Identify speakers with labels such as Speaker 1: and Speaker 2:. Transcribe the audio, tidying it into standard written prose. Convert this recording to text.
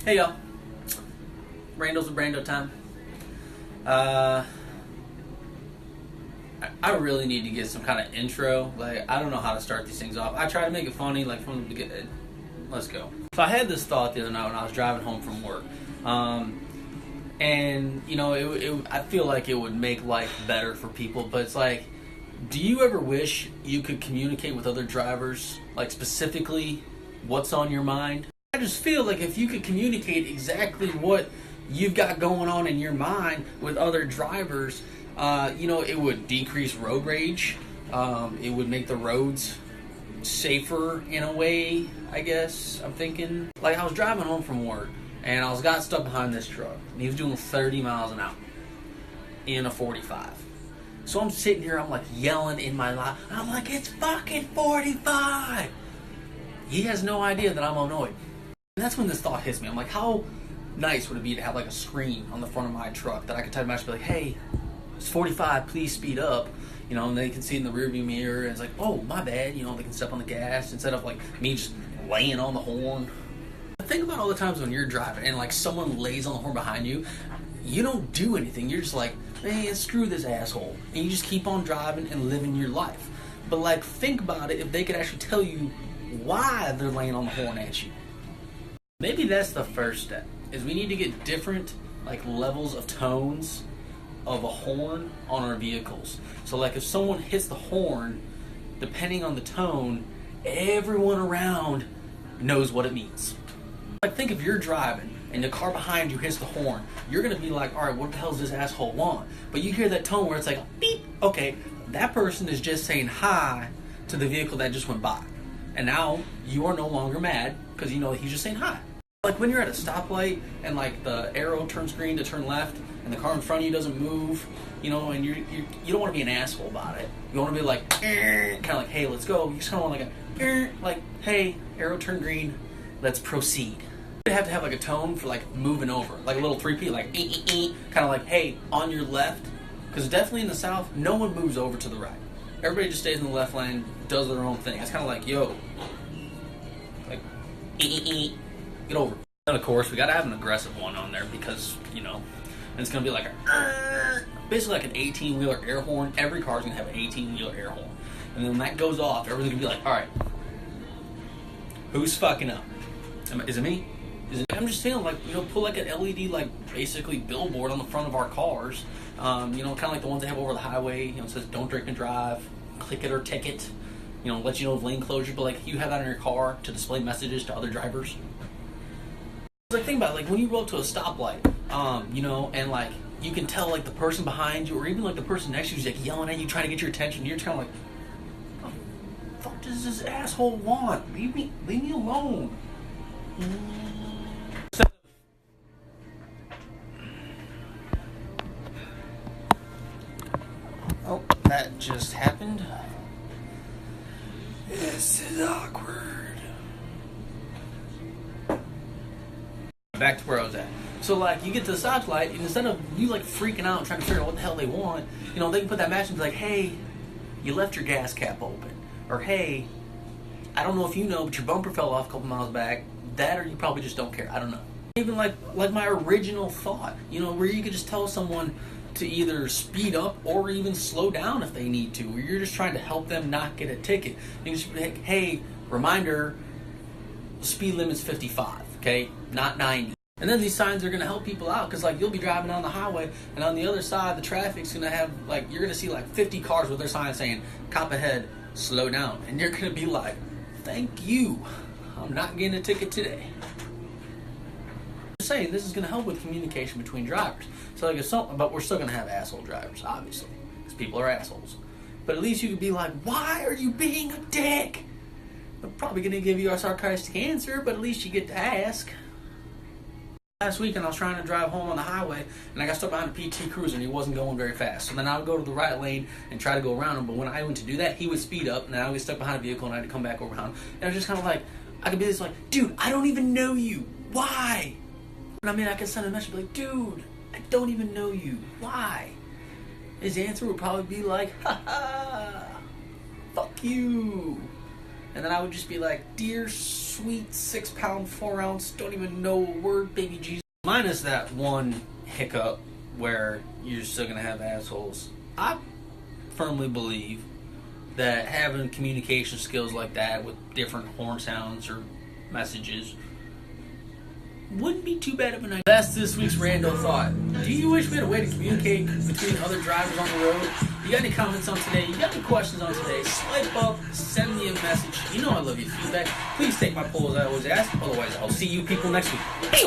Speaker 1: Hey y'all, Randos with Brando time. Uh, I really need to get some kind of intro. Like, I don't know how to start these things off. I try to make it funny, like from the beginning. Let's go. So I had this thought the other night when I was driving home from work. And, you know, I feel like it would make life better for people, but it's like, do you ever wish you could communicate with other drivers, like specifically what's on your mind? I just feel like if you could communicate exactly what you've got going on in your mind with other drivers, it would decrease road rage. It would make the roads safer in a way, I guess. I'm thinking. Like, I was driving home from work, and I got stuck behind this truck. And he was doing 30 miles an hour in a 45. So I'm sitting here, I'm like yelling in my life. I'm like, it's fucking 45! He has no idea that I'm annoyed. And that's when this thought hits me. I'm like, how nice would it be to have like a screen on the front of my truck that I could type a message, be like, hey, it's 45, please speed up. You know, and they can see in the rearview mirror, and it's like, oh, my bad. You know, they can step on the gas instead of like me just laying on the horn. Think about all the times when you're driving and like someone lays on the horn behind you. You don't do anything. You're just like, man, screw this asshole. And you just keep on driving and living your life. But like, think about it if they could actually tell you why they're laying on the horn at you. Maybe that's the first step, is we need to get different like levels of tones of a horn on our vehicles. So like if someone hits the horn, depending on the tone, everyone around knows what it means. Like, think if you're driving and the car behind you hits the horn, you're gonna be like, all right, what the hell does this asshole want? But you hear that tone where it's like, beep, okay, that person is just saying hi to the vehicle that just went by. And now you are no longer mad because you know he's just saying hi. Like when you're at a stoplight and like the arrow turns green to turn left and the car in front of you doesn't move, you know, and you don't want to be an asshole about it. You want to be like, kind of like, hey, let's go. You just kind of want like hey, arrow turn green, let's proceed. You have to have like a tone for like moving over, like a little 3P, like kind of like, hey, on your left, because definitely in the South, no one moves over to the right. Everybody just stays in the left lane, does their own thing. It's kind of like, yo, like, get over. And of course, we gotta have an aggressive one on there because, you know, and it's gonna be like basically like an 18-wheeler air horn. Every car's gonna have an 18-wheeler air horn. And then when that goes off, everyone's gonna be like, all right, who's fucking up? Is it me? I'm just saying, like, you know, put like an LED, like, basically billboard on the front of our cars. Kind of like the ones they have over the highway. You know, it says don't drink and drive, click it or ticket. You know, let you know of lane closure. But like, you have that in your car to display messages to other drivers. Like, think about it, like when you go up to a stoplight, and like you can tell like the person behind you or even like the person next to you is like yelling at you, trying to get your attention. You're kind of like, what the fuck does this asshole want? Leave me alone. Oh, that just happened. This is awkward. Back to where I was at. So like, you get to the stoplight, and instead of you like freaking out trying to figure out what the hell they want, you know, they can put that match and be like, hey, you left your gas cap open. Or hey, I don't know if you know, but your bumper fell off a couple miles back. That, or you probably just don't care. I don't know. Even like my original thought, you know, where you could just tell someone to either speed up or even slow down if they need to, or you're just trying to help them not get a ticket. You can just be like, hey, reminder, the speed limit's 55, okay, not 90. And then these signs are going to help people out, because like you'll be driving down the highway and on the other side the traffic's going to have like, you're going to see like 50 cars with their signs saying cop ahead, slow down, and you're going to be like, thank you, I'm not getting a ticket today. Saying this is going to help with communication between drivers. So like, but we're still going to have asshole drivers, obviously, because people are assholes. But at least you could be like, why are you being a dick? I'm probably going to give you a sarcastic answer, but at least you get to ask. Last weekend I was trying to drive home on the highway, and I got stuck behind a PT Cruiser, and he wasn't going very fast. So then I would go to the right lane and try to go around him, but when I went to do that, he would speed up, and I would get stuck behind a vehicle, and I had to come back over him. And I was just kind of like, I could be this like, dude, I don't even know you. Why? And I mean, I could send a message like, dude, I don't even know you. Why? His answer would probably be like, ha ha, fuck you. And then I would just be like, dear sweet 6-pound 4-ounce, don't even know a word, baby Jesus. Minus that one hiccup where you're still gonna have assholes. I firmly believe that having communication skills like that with different horn sounds or messages wouldn't be too bad of an idea. That's this week's rando thought. Do you wish we had a way to communicate between other drivers on the road? You got any comments on today? You got any questions on today? Swipe up, send me a message. You know I love your feedback. Please take my poll as I always ask. Otherwise, I'll see you people next week. Hey,